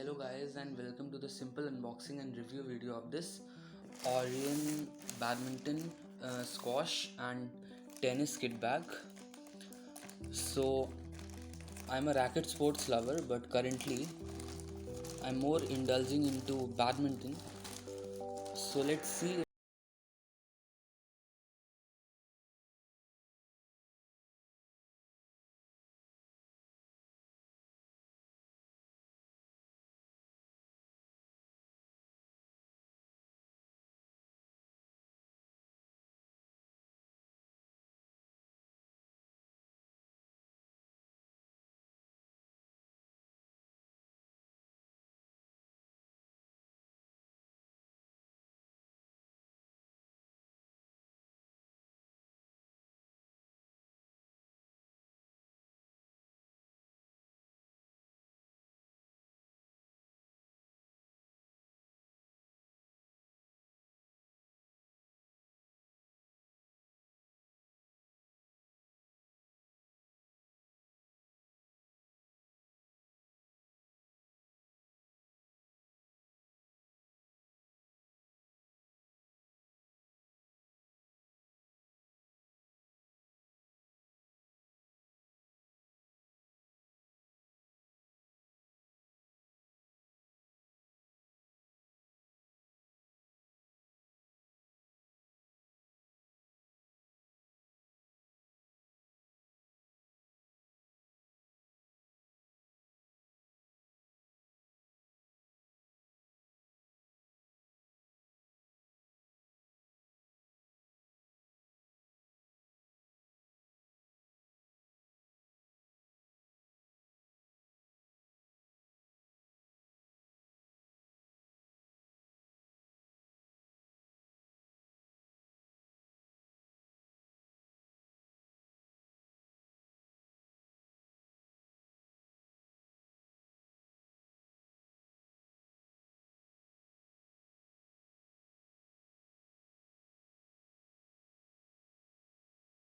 Hello guys, and welcome to the simple unboxing and review video of this Orion badminton, squash and tennis kit bag. So I'm a racket sports lover, but currently I'm more indulging into badminton. So let's see.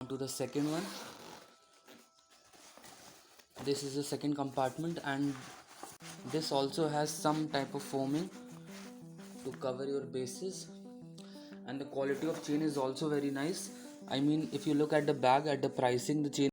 To the second one. This is the second compartment, and this also has some type of foaming to cover your bases, and the quality of chain is also very nice. I mean, if you look at the bag, at the pricing, the chain